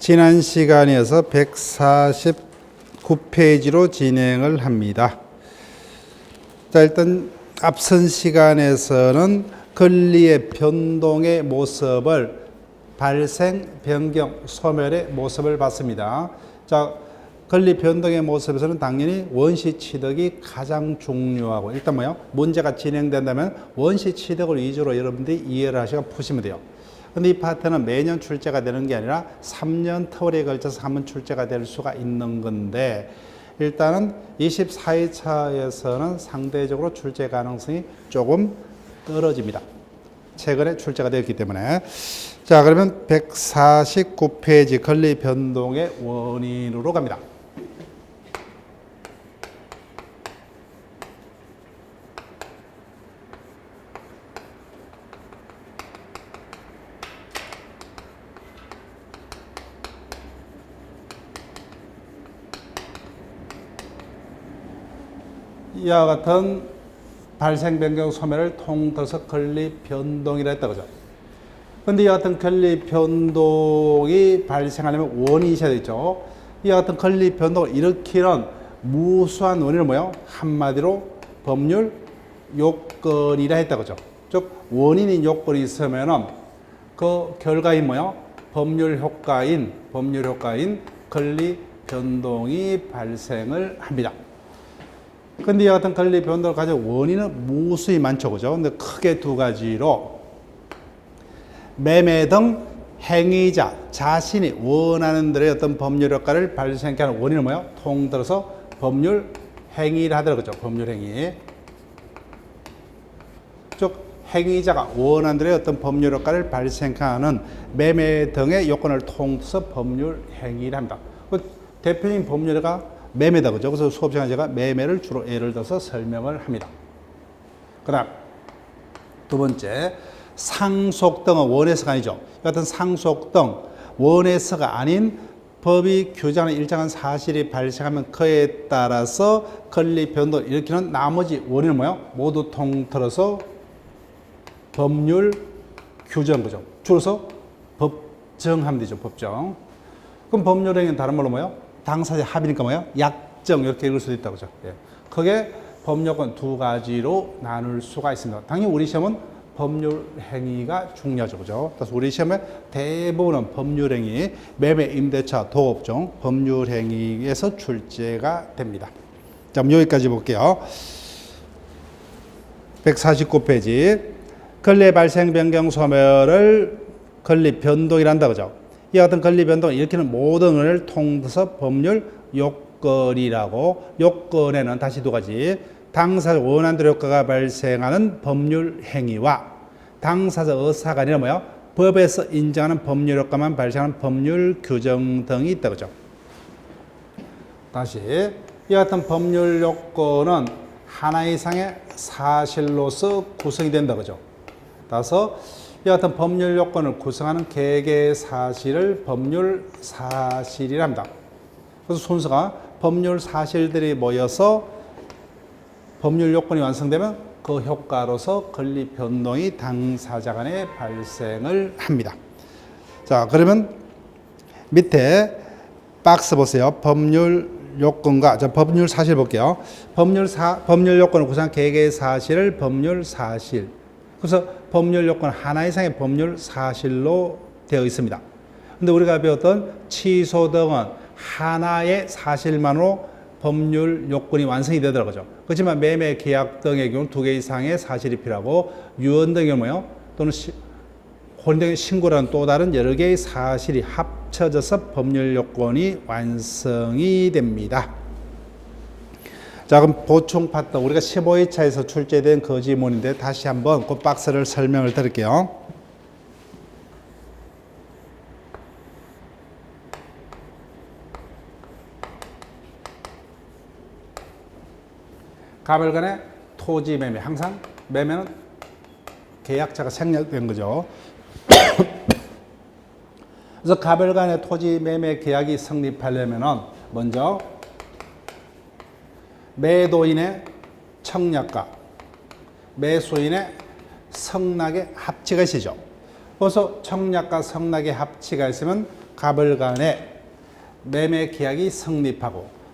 지난 시간에서 149페이지로 진행을 합니다. 자, 일단 앞선 시간에서는 권리의 변동의 모습을 발생, 변경, 소멸의 모습을 봤습니다. 자, 권리 변동의 모습에서는 당연히 원시 취득이 가장 중요하고, 일단 뭐요? 문제가 진행된다면 원시 취득을 위주로 여러분들이 이해를 하시고 푸시면 돼요. 근데 이 파트는 매년 출제가 되는 게 아니라 3년 터울에 걸쳐서 한번 출제가 될 수가 있는 건데, 일단은 24회차에서는 상대적으로 출제 가능성이 조금 떨어집니다. 최근에 출제가 되었기 때문에. 자, 그러면 149페이지 권리 변동의 원인으로 갑니다. 이와 같은 발생, 변경, 소멸을 통틀어서 권리 변동이라 했다 그죠? 근데 이와 같은 권리 변동이 발생하려면 원인이 있어야 되죠. 이와 같은 권리 변동을 일으키는 무수한 원인을 뭐요? 한마디로 법률 요건이라 했다 그죠? 즉 원인인 요건이 있으면은 그 결과인 뭐요? 법률 효과인 권리 변동이 발생을 합니다. 근데 이와 같은 권리 변동을 가진 원인은 무수히 많죠. 그죠? 근데 크게 두 가지로 매매 등 행위자 자신이 원하는 대로의 어떤 법률 효과를 발생케 하는 원인은 뭐예요? 통틀어서 법률 행위를 하더라고요. 그죠? 법률 행위. 즉 행위자가 원하는 대로의 어떤 법률 효과를 발생케 하는 매매 등의 요건을 통틀어서 법률 행위를 합니다. 그 대표적인 법률가 매매다 그죠? 그래서 수업 시간에 제가 매매를 주로 예를 들어서 설명을 합니다. 그다음 두 번째, 상속 등은 원해서가 아니죠. 같은 상속 등 원해서가 아닌 법이 규정하는 일정한 사실이 발생하면 그에 따라서 권리 변동을 일으키는 나머지 원인은 뭐예요? 모두 통틀어서 법률 규정 그죠? 줄여서 법정하면 되죠. 법정. 그럼 법률 행위는 다른 말로 뭐예요? 당사자 합의니까 뭐예요? 약정 이렇게 읽을 수도 있다고 그죠? 예. 그게 법률권 두 가지로 나눌 수가 있습니다. 당연히 우리 시험은 법률 행위가 중요하죠. 그죠? 그래서 우리 시험에 대부분은 법률 행위, 매매, 임대차, 도업종, 법률 행위에서 출제가 됩니다. 자, 그럼 여기까지 볼게요. 149페이지. 권리 발생, 변경, 소멸을 권리 변동이란다. 그죠? 이와 같은 권리 변동을 일으키는 모든 원인을 통틀어서 법률 요건이라고, 요건에는 다시 두 가지, 당사자 원하는 대로 효과가 발생하는 법률 행위와 당사자 의사가 아니라 뭐야? 법에서 인정하는 법률 효과만 발생하는 법률 규정 등이 있다 그죠? 다시 이와 같은 법률 요건은 하나 이상의 사실로서 구성이 된다 그죠? 따라서 이와 같은 법률 요건을 구성하는 개개의 사실을 법률 사실이라 합니다. 그래서 순서가 법률 사실들이 모여서 법률 요건이 완성되면 그 효과로서 권리 변동이 당사자 간에 발생을 합니다. 자, 그러면 밑에 박스 보세요. 법률 요건과, 자, 법률 사실 볼게요. 법률 요건을 구성한 개개의 사실을 법률 사실. 그래서 법률 요건 하나 이상의 법률 사실로 되어 있습니다. 근데 우리가 배웠던 취소 등은 하나의 사실만으로 법률 요건이 완성이 되더라고요. 그렇지만 매매 계약 등의 경우는 두 개 이상의 사실이 필요하고, 유언 등의 경우요, 또는 혼인 등의 신고라는 또 다른 여러 개의 사실이 합쳐져서 법률 요건이 완성이 됩니다. 자, 그럼 보충 파트, 우리가 15회차에서 출제된 그 지문인데 다시 한번 그 박스를 설명을 드릴게요. 가별 간의 토지 매매, 항상 매매는 계약자가 생략된 거죠. 그래서 가별 간의 토지 매매 계약이 성립하려면은 먼저 매도인의 청약과 매수인의 성낙의 합치가 있으죠. 그래서 청약과 성낙의 합치가 있으면 갑을 간에 매매 계약이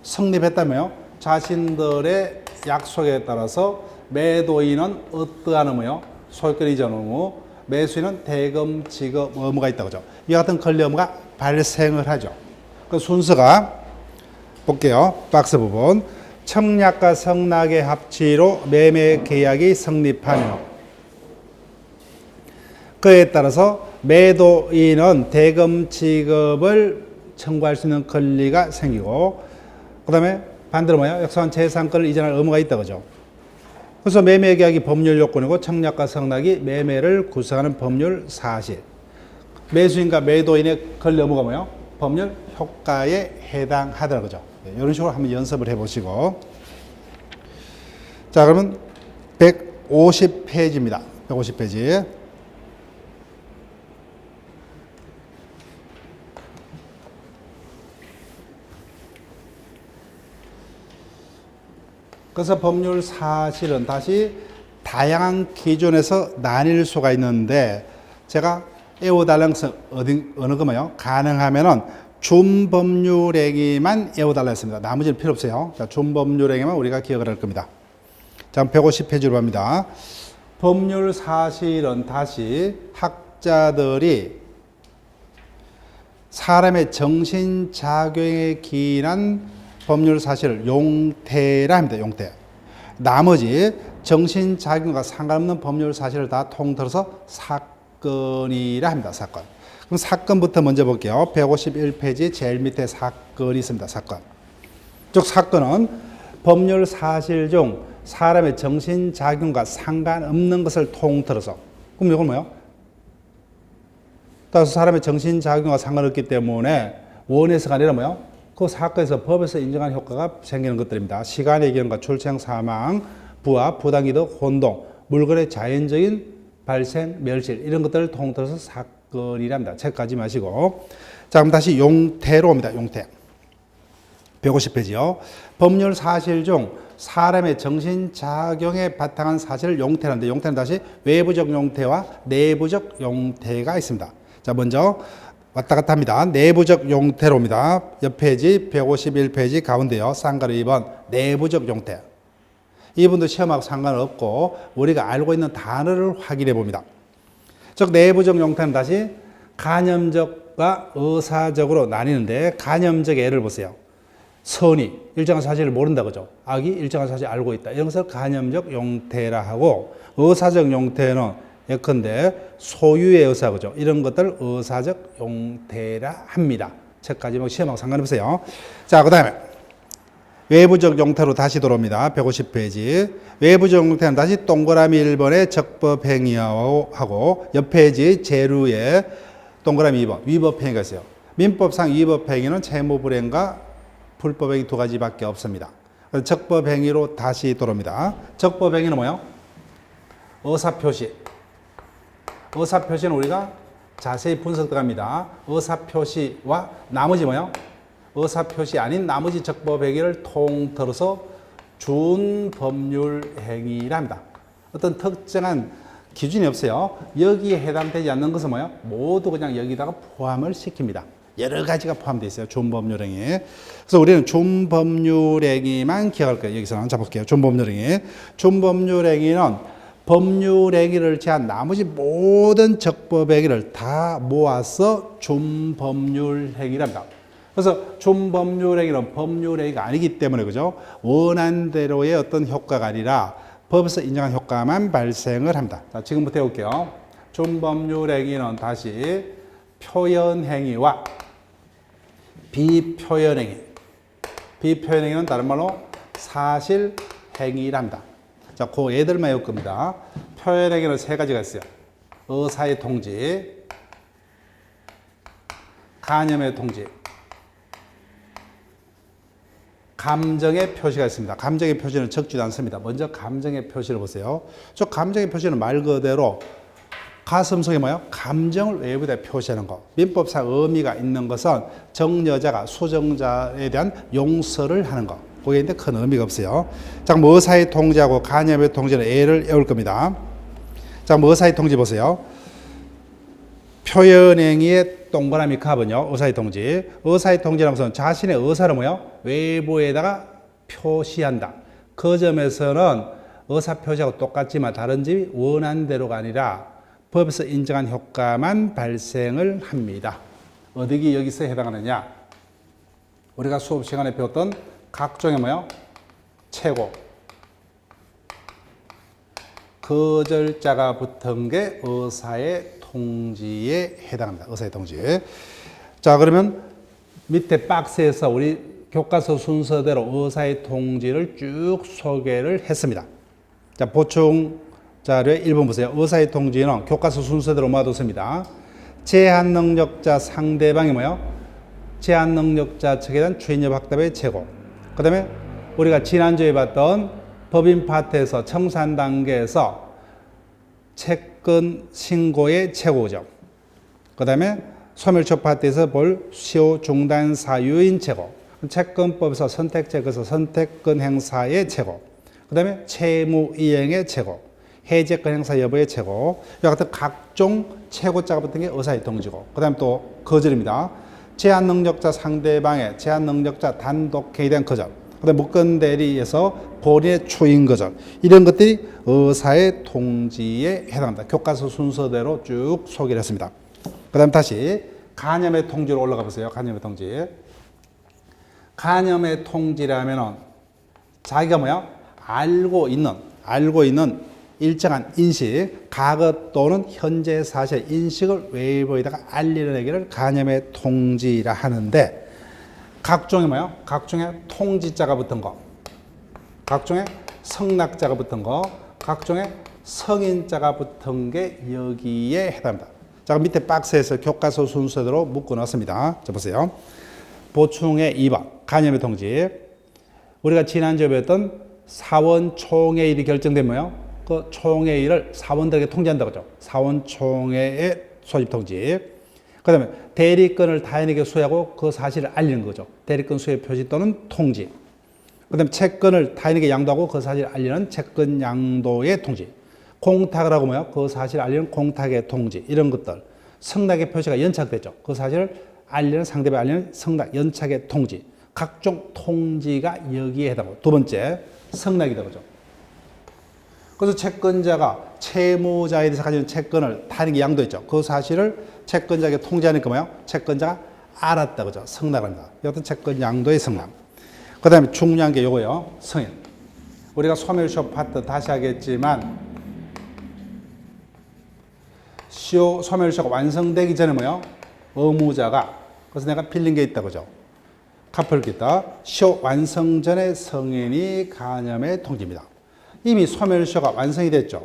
성립했다면요. 자신들의 약속에 따라서 매도인은 어떠한 의무요? 소유권 이전 의무, 매수인은 대금 지급 의무가 있다고 하죠. 이와 같은 권리 의무가 발생을 하죠. 그 순서가 볼게요. 박스 부분. 청약과 성락의 합치로 매매 계약이 성립하며 그에 따라서 매도인은 대금 지급을 청구할 수 있는 권리가 생기고 그 다음에 반대로 뭐야? 약속한 재산권을 이전할 의무가 있다 그죠. 그래서 매매 계약이 법률 요건이고 청약과 성락이 매매를 구성하는 법률 사실. 매수인과 매도인의 권리 의무가 뭐예요? 법률 효과에 해당하더라 그죠. 이런 식으로 한번 연습을 해보시고. 자, 그러면 150페이지입니다. 150페이지. 그래서 법률 사실은 다시 다양한 기준에서 나뉠 수가 있는데 제가 외워달라는 것은 어느 거뭐요? 가능하면은 준법률행위만 외워달라 했습니다. 나머지는 필요 없어요. 자, 준법률행위만 우리가 기억을 할 겁니다. 자, 150페이지로 갑니다. 법률 사실은 다시 학자들이 사람의 정신작용에 기인한 법률 사실을 용태라 합니다. 용태. 나머지 정신작용과 상관없는 법률 사실을 다 통틀어서 사건이라 합니다. 사건. 그럼 사건부터 먼저 볼게요. 151페이지 제일 밑에 사건이 있습니다. 사건. 즉 사건은 법률 사실 중 사람의 정신작용과 상관없는 것을 통틀어서. 그럼 이건 뭐예요? 따라서 사람의 정신작용과 상관없기 때문에 원에서가 아니라 뭐예요? 그 사건에서 법에서 인정한 효과가 생기는 것들입니다. 시간의 기원과 출생, 사망, 부합, 부당이득, 혼동, 물건의 자연적인 발생, 멸실 이런 것들을 통틀어서 사건이랍니다. 책까지 마시고. 자, 그럼 다시 용태로 옵니다. 용태. 150페이지요. 법률 사실 중 사람의 정신작용에 바탕한 사실을 용태라는데 용태는 다시 외부적 용태와 내부적 용태가 있습니다. 자, 먼저 왔다 갔다 합니다. 내부적 용태로 옵니다. 옆 페이지 151페이지 가운데요. 쌍가루 2번 내부적 용태. 이분도 시험하고 상관없고 우리가 알고 있는 단어를 확인해 봅니다. 즉 내부적 용태는 다시 간접적과 의사적으로 나뉘는데 간접적 예를 보세요. 선이 일정한 사실을 모른다 그죠. 악이 일정한 사실을 알고 있다. 이런 것을 간접적 용태라 하고 의사적 용태는 예컨대 소유의 의사 그죠. 이런 것들 의사적 용태라 합니다. 책까지 뭐 시험하고 상관없어요. 자, 그 다음에 외부적 용태로 다시 돌아옵니다. 150페이지. 외부적 용태는 다시 동그라미 1번의 적법행위하고 옆 페이지 제루에 동그라미 2번 위법행위가 있어요. 민법상 위법행위는 채무불이행과 불법행위 두 가지밖에 없습니다. 그래서 적법행위로 다시 돌아옵니다. 적법행위는 뭐예요? 의사표시. 의사표시는 우리가 자세히 분석 들어갑니다. 의사표시와 나머지 뭐예요? 의사표시 아닌 나머지 적법행위를 통틀어서 준법률행위라 합니다. 어떤 특정한 기준이 없어요. 여기에 해당되지 않는 것은 뭐예요? 모두 그냥 여기다가 포함을 시킵니다. 여러 가지가 포함되어 있어요. 준법률행위. 그래서 우리는 준법률행위만 기억할 거예요. 여기서는 잡을게요. 준법률행위. 준법률행위는 법률행위를 제한 나머지 모든 적법행위를 다 모아서 준법률행위랍니다. 그래서 준법률행위는 법률행위가 아니기 때문에 그죠? 원한 대로의 어떤 효과가 아니라 법에서 인정한 효과만 발생을 합니다. 자, 지금부터 해볼게요. 준법률행위는 다시 표현행위와 비표현행위. 비표현행위는 다른 말로 사실행위랍니다. 자, 그 애들만 외울 겁니다. 표현행위는 세 가지가 있어요. 의사의 통지, 간염의 통지, 감정의 표시가 있습니다. 감정의 표시는 적지도 않습니다. 먼저 감정의 표시를 보세요. 저 감정의 표시는 말 그대로 가슴 속에 뭐예요? 감정을 외부에 표시하는 거. 민법상 의미가 있는 것은 정여자가 수정자에 대한 용서를 하는 거. 그게 있는데 큰 의미가 없어요. 자, 그럼 의사의 통지하고 간염의 통지는 A를 외울 겁니다. 자, 그럼 의사의 통지 보세요. 표현행위의 동그라미 값은요, 의사의 통지. 의사의 통지라는 것은 자신의 의사를 외부에다가 표시한다. 그 점에서는 의사 표시하고 똑같지만 다른 점이 원하는 대로가 아니라 법에서 인정한 효과만 발생을 합니다. 어디가 여기서 해당하느냐? 우리가 수업 시간에 배웠던 각종의 최고, 거절자가 붙은 게 의사의 통지에 해당합니다. 의사의 통지. 자, 그러면 밑에 박스에서 우리 교과서 순서대로 의사의 통지를 쭉 소개를 했습니다. 자, 보충 자료의 1번 보세요. 의사의 통지는 교과서 순서대로 모아뒀습니다. 제한 능력자 상대방이 제한 능력자 측에 대한 추인력 확답의 최고. 그 다음에 우리가 지난주에 봤던 법인 파트에서 청산 단계에서 채권 신고의 최고죠. 그 다음에 소멸초 파트에서 볼 시효 중단 사유인 최고. 채권법에서 선택제에서 선택권 행사의 최고. 그 다음에 채무 이행의 최고. 해제권 행사 여부의 최고. 이와 같은 각종 최고자가 붙은 게 의사의 통지고. 그 다음에 또 거절입니다. 제한 능력자 상대방의 제한 능력자 단독행위에 대한 거절. 그 다음에 무권 대리에서 본인의 추인 거절. 이런 것들이 의사의 통지에 해당합니다. 교과서 순서대로 쭉 소개를 했습니다. 그 다음 다시 간염의 통지로 올라가 보세요. 간염의 통지. 간염의 통지라면은 자기가 알고 있는 일정한 인식, 과거 또는 현재 사실의 인식을 외부에다가 알리는 얘기를 간염의 통지라 하는데, 각종의 각종의 통지자가 붙은 거, 각종의 성낙자가 붙은 거, 각종의 성인자가 붙은 게 여기에 해당합니다. 자, 밑에 박스에서 교과서 순서대로 묶어 놨습니다. 자, 보세요. 보충의 2번, 간염의 통지. 우리가 지난주에 배웠던 사원 총회일이 결정된 그 총회의를 사원들에게 통지한다고 하죠. 사원 총회의 소집 통지. 그 다음에 대리권을 타인에게 수여하고 그 사실을 알리는 거죠. 대리권 수여 표시 또는 통지. 그 다음에 채권을 타인에게 양도하고 그 사실을 알리는 채권 양도의 통지. 공탁을 하고 그 사실을 알리는 공탁의 통지. 이런 것들. 성낙의 표시가 연착됐죠. 그 사실을 알리는 상대방에 알리는 성낙, 연착의 통지. 각종 통지가 여기에 해당하고. 두 번째, 성낙이다 그죠. 그래서 채권자가 채무자에 대해서 가지는 채권을 타인에게 양도했죠. 그 사실을 채권자에게 통지하니까 채권자가 알았다 그죠. 성낙합니다. 이것도 채권 양도의 성낙. 그 다음에 중요한 게 요거요. 성인. 우리가 소멸시효 파트 다시 하겠지만 소멸시효가 완성되기 전에 의무자가, 그래서 내가 빌린 게 있다 그죠. 갚을 게 있다. 시효 완성 전에 성인이 간염의 통지입니다. 이미 소멸시효가 완성이 됐죠.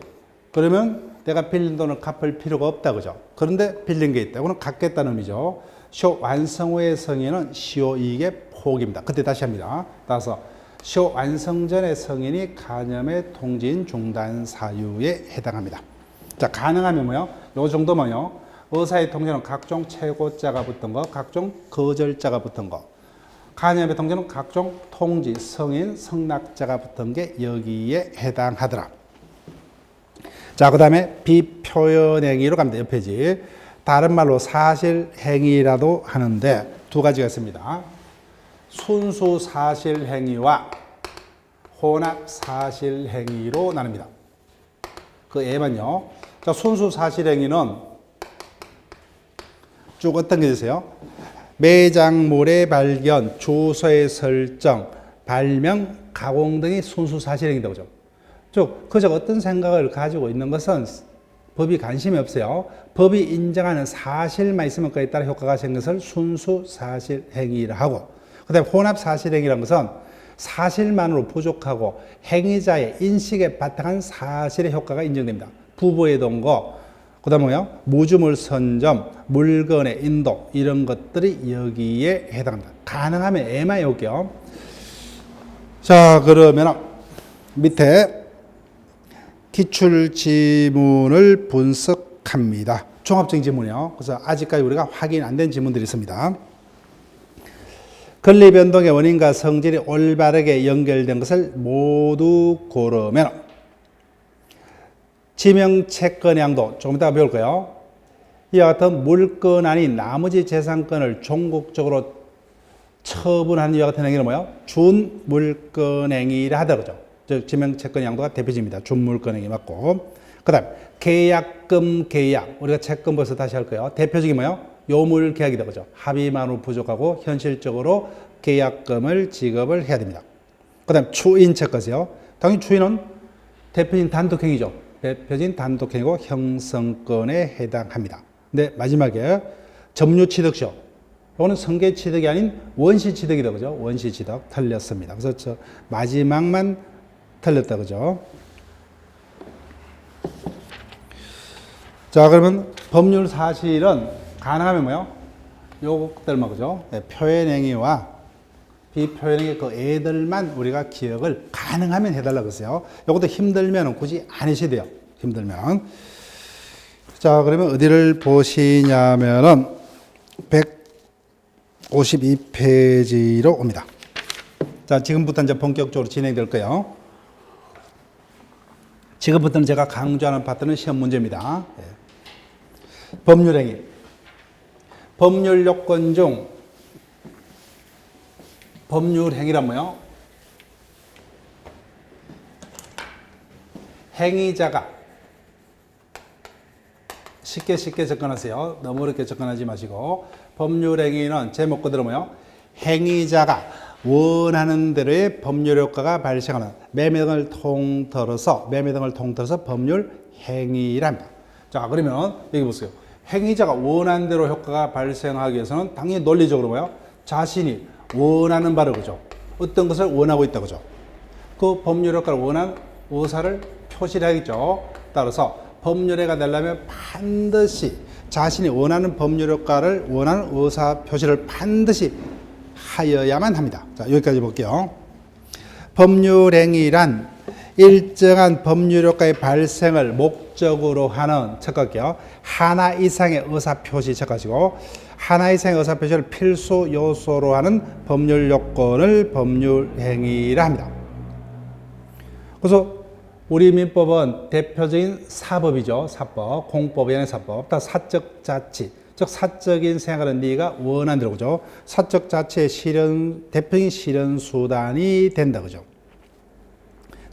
그러면 내가 빌린 돈을 갚을 필요가 없다 그죠. 그런데 빌린 게 있다. 그건 갚겠다는 의미죠. 시효 완성 후의 성인은 시효이익의 포기입니다. 그때 다시 합니다. 따라서 시효 완성 전의 성인이 간염의 통지인 중단 사유에 해당합니다. 자, 가능하면 요 정도면요. 의사의 통지는 각종 최고자가 붙은 거, 각종 거절자가 붙은 거. 간염의 통지는 각종 통지, 성인, 성낙자가 붙은 게 여기에 해당하더라. 자, 그 다음에 비표현행위로 갑니다. 옆 페이지. 다른 말로 사실행위라도 하는데 두 가지가 있습니다. 순수 사실행위와 혼합 사실행위로 나눕니다. 그 예만요. 자, 순수 사실행위는 쭉 어떤 게 있어요? 매장물의 발견, 주소의 설정, 발명, 가공 등이 순수 사실행위다 그죠. 즉, 그저 어떤 생각을 가지고 있는 것은 법이 관심이 없어요. 법이 인정하는 사실만 있으면 그에 따라 효과가 생긴 것을 순수 사실행위라 하고, 그 다음에 혼합 사실행위라는 것은 사실만으로 부족하고 행위자의 인식에 바탕한 사실의 효과가 인정됩니다. 부부의 동거, 그 다음에 무주물 선점, 물건의 인도, 이런 것들이 여기에 해당합니다. 가능하면 애만 해올게요. 자, 그러면 밑에 기출 지문을 분석합니다. 종합적인 지문이요. 그래서 아직까지 우리가 확인 안 된 지문들이 있습니다. 권리 변동의 원인과 성질이 올바르게 연결된 것을 모두 고르면 지명 채권 양도, 조금 이따가 배울 거예요. 이와 같은 물건 아닌 나머지 재산권을 종국적으로 처분하는 이와 같은 행위는 뭐예요? 준물건행위라 하더라고요. 즉 지명채권 양도가 대표적입니다. 준물건행위 맞고. 그다음 계약금 계약. 우리가 채권법에서 다시 할 거예요. 대표적인 뭐예요? 요물 계약이다 그죠? 합의만으로 부족하고 현실적으로 계약금을 지급을 해야 됩니다. 그다음 추인 채권이요. 당연히 추인은 대표적인 단독행위죠. 대표적인 단독행위고 형성권에 해당합니다. 근데 마지막에 점유취득시효. 이거는 성계취득이 아닌 원시취득이다 그죠? 원시취득 틀렸습니다. 그래서 저 마지막만 틀렸다 그죠? 자, 그러면 법률 사실은 가능하면 뭐요? 요것들만 그죠? 네, 표현행위와 비표현행위 그 애들만 우리가 기억을 가능하면 해달라고 그랬어요. 요것도 힘들면 굳이 안 하셔야 돼요. 힘들면. 자, 그러면 어디를 보시냐면은 152페이지로 옵니다. 자, 지금부터 이제 본격적으로 진행될 거예요. 지금부터는 제가 강조하는 파트는 시험 문제입니다. 네. 법률행위. 법률 요건 중 법률행위란 뭐예요? 행위자가 쉽게 접근하세요. 너무 어렵게 접근하지 마시고. 법률행위는 제목 그대로 뭐예요? 행위자가 원하는 대로의 법률 효과가 발생하는 매매 등을 통틀어서 법률행위랍니다. 자, 그러면 여기 보세요. 행위자가 원하는 대로 효과가 발생하기 위해서는 당연히 논리적으로 뭐예요? 자신이 원하는 바를 그죠? 어떤 것을 원하고 있다 그죠? 그 법률 효과를 원하는 의사를 표시를 하겠죠. 따라서 법률해가 되려면 반드시 자신이 원하는 법률 효과를 원하는 의사 표시를 반드시 하여야만 합니다. 자, 여기까지 볼게요. 법률행위란 일정한 법률 효과의 발생을 목적으로 하는 척할게요. 하나 이상의 의사표시 척하시고 하나 이상의 의사표시를 필수 요소로 하는 법률 요건을 법률행위라 합니다. 그래서 우리 민법은 대표적인 사법이죠. 사법, 공법이 아닌 사법. 다 사적 자치, 즉 사적인 생활은 네가 원하는 대로 그죠. 사적 자치의 대표적인 실현 수단이 된다 그죠.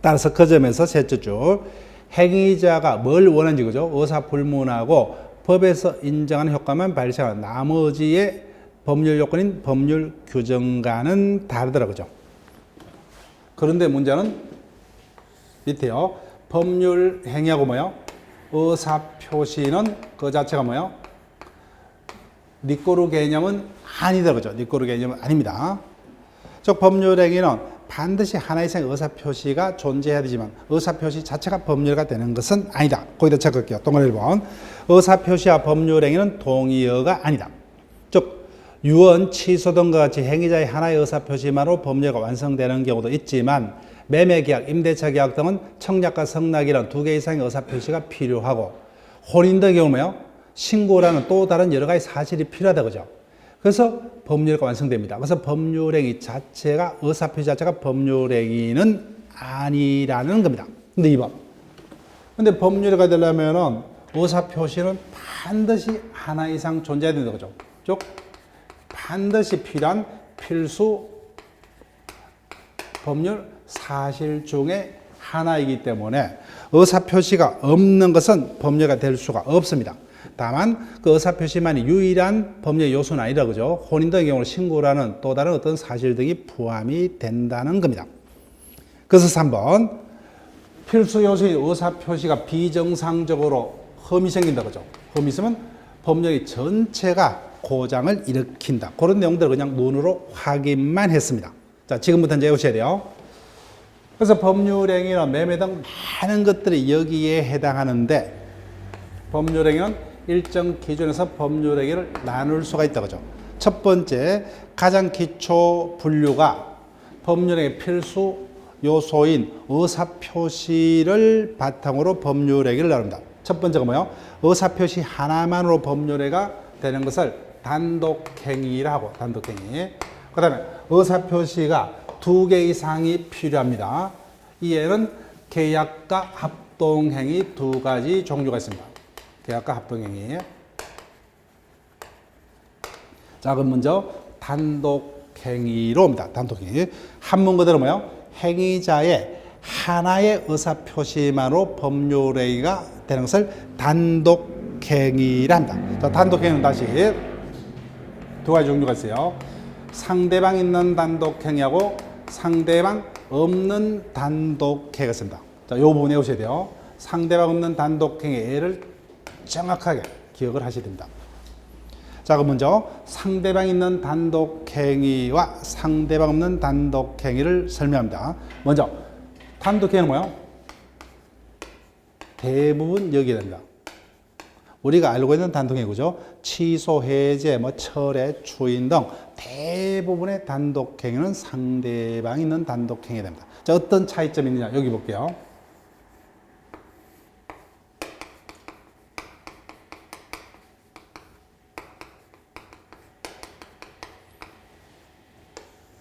따라서 그 점에서 셋째 줄 행위자가 뭘 원하는지 그죠. 의사불문하고 법에서 인정하는 효과만 발생하는 나머지의 법률 요건인 법률 규정과는 다르더라 그죠. 그런데 문제는 밑에요. 법률 행위하고 뭐요? 의사표시는 그 자체가 뭐요? 니꼬르 개념은 아니다 그죠. 니꼬르 개념은 아닙니다. 즉 법률 행위는 반드시 하나 이상의 의사표시가 존재해야 되지만 의사표시 자체가 법률가 되는 것은 아니다. 거기다 적을게요. 동그라미 1번. 의사표시와 법률행위는 동의어가 아니다. 즉 유언, 취소 등과 같이 행위자의 하나의 의사표시만으로 법률가 완성되는 경우도 있지만 매매계약, 임대차 계약 등은 청약과 성락이란 2개 이상의 의사표시가 필요하고 혼인 등의 경우는 뭐예요? 신고라는 또 다른 여러 가지 사실이 필요하다 그죠. 그래서 법률가 완성됩니다. 그래서 법률행위 자체가 의사표시 자체가 법률행위는 아니라는 겁니다. 근데 2번. 근데 법률가 되려면은 의사표시는 반드시 하나 이상 존재해야 된다 그죠. 즉 반드시 필요한 필수 법률 사실 중에 하나이기 때문에 의사표시가 없는 것은 법률가 될 수가 없습니다. 다만 그 의사표시만이 유일한 법률 요소는 아니라 그죠. 혼인 등의 경우는 신고라는 또 다른 어떤 사실 등이 포함이 된다는 겁니다. 그래서 3번 필수 요소인 의사표시가 비정상적으로 흠이 생긴다 그죠. 흠이 있으면 법률의 전체가 고장을 일으킨다. 그런 내용들을 그냥 눈으로 확인만 했습니다. 자, 지금부터 이제 외우셔야 돼요. 그래서 법률행위나 매매 등 많은 것들이 여기에 해당하는데 법률행위는 일정 기준에서 법률행위를 나눌 수가 있다 그죠. 첫 번째 가장 기초 분류가 법률행위 필수 요소인 의사표시를 바탕으로 법률행위를 나눕니다. 첫 번째가 뭐예요? 의사표시 하나만으로 법률행위가 되는 것을 단독행위라고 단독행위. 그 다음에 의사표시가 2개 이상이 필요합니다. 이에는 계약과 합동행위 2가지 종류가 있습니다. 계약과 합동행위. 자, 그럼 먼저 단독행위로 옵니다. 단독행위. 한문 그대로 뭐요? 행위자의 하나의 의사표시만으로 법률행위가 되는 것을 단독행위라 합니다. 자, 단독행위는 다시 두 가지 종류가 있어요. 상대방 있는 단독행위하고 상대방 없는 단독행위가 있습니다. 자, 이 부분 외우셔야 돼요. 상대방 없는 단독행위 예를 정확하게 기억을 하셔야 됩니다. 자, 그럼 먼저 상대방 있는 단독행위와 상대방 없는 단독행위를 설명합니다. 먼저 단독행위는 뭐예요? 대부분 여기에 됩니다. 우리가 알고 있는 단독행위 그죠? 취소, 해제, 철회, 추인 등 대부분의 단독행위는 상대방 있는 단독행위가 됩니다. 자, 어떤 차이점이 있느냐 여기 볼게요.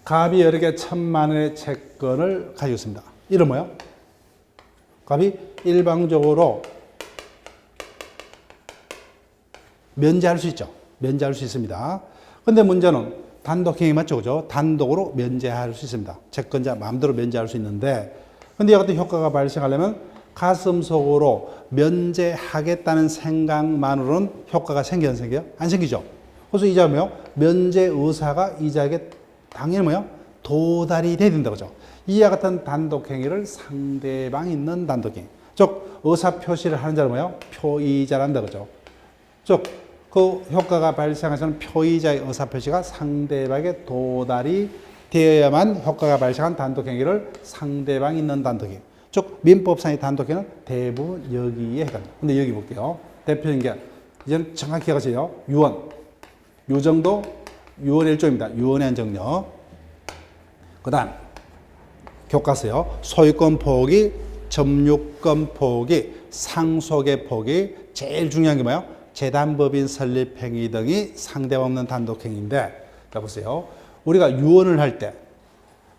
갑이 여러 개 1,000만 원의 채권을 가지고 있습니다. 이런 뭐요? 갑이 일방적으로 면제할 수 있죠. 면제할 수 있습니다. 근데 문제는 단독행위 맞죠? 그죠? 단독으로 면제할 수 있습니다. 채권자 마음대로 면제할 수 있는데, 근데 이 같은 효과가 발생하려면 가슴속으로 면제하겠다는 생각만으로는 효과가 생겨요, 안 생겨요? 안 생기죠. 그래서 이자가 뭐요? 면제 의사가 이자에게 당연히 뭐요? 도달이 돼야 된다, 그죠? 이와 같은 단독행위를 상대방 있는 단독행위. 즉, 의사표시를 하는 자는 뭐요? 표의자란다, 그죠? 즉, 그 효과가 발생해서는 표의자의 의사표시가 상대방에게 도달이 되어야만 효과가 발생한 단독행위를 상대방 있는 단독행위. 즉, 민법상의 단독행위는 대부분 여기에 해당합니다. 근데 여기 볼게요. 대표적인 게, 이제는 정확히 기억하세요. 유언. 유정도 유언의 일종입니다. 유언의 한 정력. 그 다음, 교과서요. 소유권 포기, 점유권 포기, 상속의 포기. 제일 중요한 게 뭐예요? 재단법인 설립 행위 등이 상대방 없는 단독행위인데, 자, 보세요. 우리가 유언을 할 때,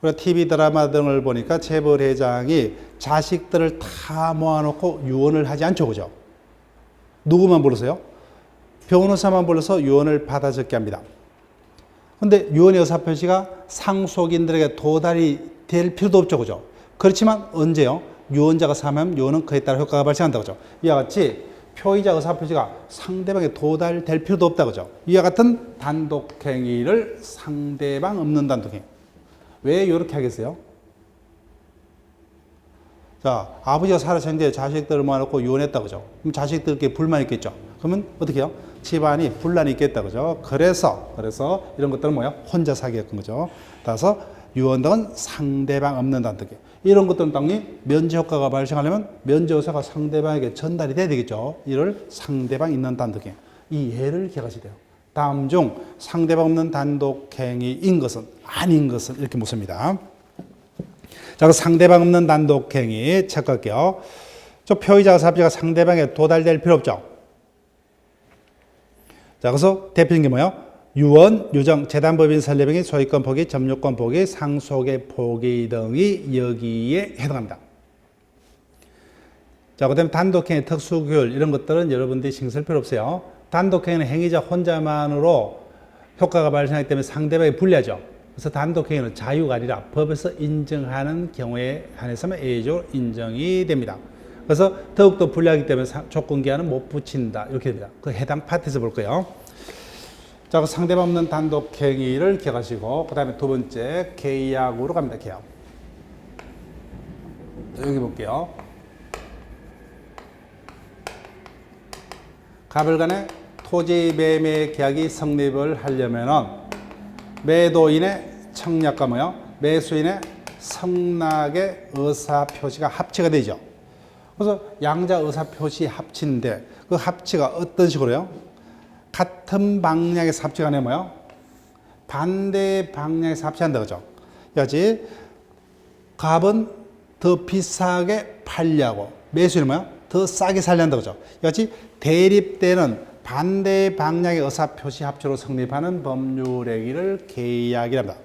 우리가 TV 드라마 등을 보니까 재벌회장이 자식들을 다 모아놓고 유언을 하지 않죠, 그죠? 누구만 불러서요? 변호사만 불러서 유언을 받아 적게 합니다. 근데 유언의 의사표시가 상속인들에게 도달이 될 필요도 없죠, 그죠? 그렇지만 언제요? 유언자가 사면 유언은 그에 따라 효과가 발생한다, 그죠? 이와 같이 표의자 의사표시가 상대방에 도달될 필요도 없다, 그죠? 이와 같은 단독행위를 상대방 없는 단독행위. 왜 이렇게 하겠어요? 자, 아버지가 살아생전에 자식들을 모아놓고 유언했다, 그죠? 그럼 자식들께 불만이 있겠죠? 그러면 어떻게 해요? 집안이 분란이 있겠다, 그죠? 그래서 이런 것들은 뭐예요? 혼자 사기였던 거죠. 따라서 유언 등은 상대방 없는 단독행위. 이런 것들은 당연히 면제 효과가 발생하려면 면제 의사가 상대방에게 전달이 돼야 되겠죠. 이를 상대방 있는 단독행위. 이 예를 기억하셔야 돼요. 다음 중 상대방 없는 단독행위인 것은 아닌 것을 이렇게 묻습니다. 자, 그 상대방 없는 단독행위 체크할게요. 저 표의자 의사표시가 상대방에 도달될 필요 없죠. 자, 그래서 대표적인 게 뭐예요? 유언, 유정, 재단법인 설립행위, 소유권 포기, 점유권 포기, 상속의 포기 등이 여기에 해당합니다. 자, 그 다음에 단독행위, 특수규율 이런 것들은 여러분들이 신경 쓸 필요 없어요. 단독행위는 행위자 혼자만으로 효과가 발생하기 때문에 상대방이 불리하죠. 그래서 단독행위는 자유가 아니라 법에서 인정하는 경우에 한해서만 예외적으로 인정이 됩니다. 그래서 더욱더 불리하기 때문에 조건기한은 못 붙인다. 이렇게 됩니다. 그 해당 파트에서 볼 거예요. 자, 그 상대방 없는 단독행위를 기억하시고, 그 다음에 두 번째, 계약으로 갑니다. 계약. 여기 볼게요. 갑을 간의 토지 매매 계약이 성립을 하려면은 매도인의 청약과 뭐요? 매수인의 성낙의 의사표시가 합치가 되죠. 그래서 양자 의사표시 합치인데 그 합치가 어떤 식으로요? 같은 방향에서 합치가 아니면 뭐요? 반대 방향에서 합치한다, 그죠? 여기 갑은 더 비싸게 팔려고 매수인은 뭐요? 더 싸게 살려한다, 그죠? 여기 대립되는 반대 방향의 의사표시 합치로 성립하는 법률행위를 계약이랍니다.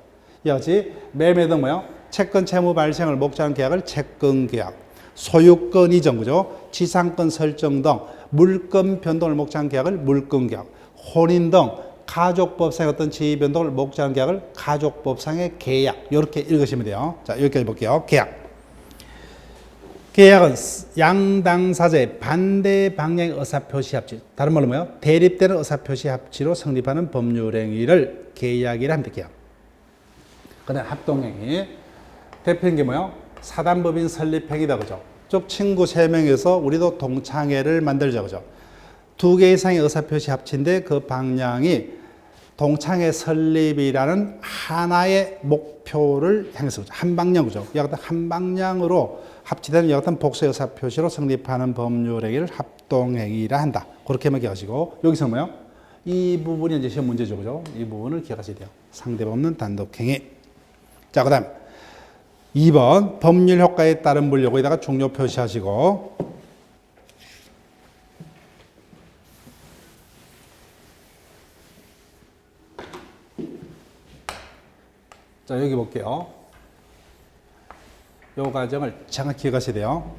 여기 매매 등 뭐요? 채권 채무 발생을 목적하는 계약을 채권계약, 소유권 이전, 그죠? 지상권 설정 등 물권 변동을 목적한 계약을 물권계약, 혼인 등 가족법상의 어떤 지위변동을 목적하는 계약을 가족법상의 계약 이렇게 읽으시면 돼요. 자, 여기까지 볼게요. 계약은 양당사자의 반대 방향의 의사표시 합치, 다른 말로 뭐예요? 대립되는 의사표시 합치로 성립하는 법률행위를 계약이라 합니다. 계약. 그다음 합동행위. 대표인 게 뭐예요? 사단법인 설립행위다, 그죠? 즉 친구 3명에서 우리도 동창회를 만들자, 그죠? 2개 이상의 의사표시 합치인데 그 방향이 동창회 설립이라는 하나의 목표를 향해서 한 방향이죠. 한 방향으로 합치된 여하튼 복수 의사표시로 성립하는 법률행위를 합동행위라 한다. 그렇게만 기억하시고, 여기서 뭐예요? 이 부분이 이제 시험 문제죠, 그죠? 이 부분을 기억하셔야 돼요. 상대법 없는 단독행위. 자, 그 다음 2번 법률 효과에 따른 분류, 여기다가 중요 표시하시고, 자, 여기 볼게요. 이 과정을 정확히 기억하셔야 돼요.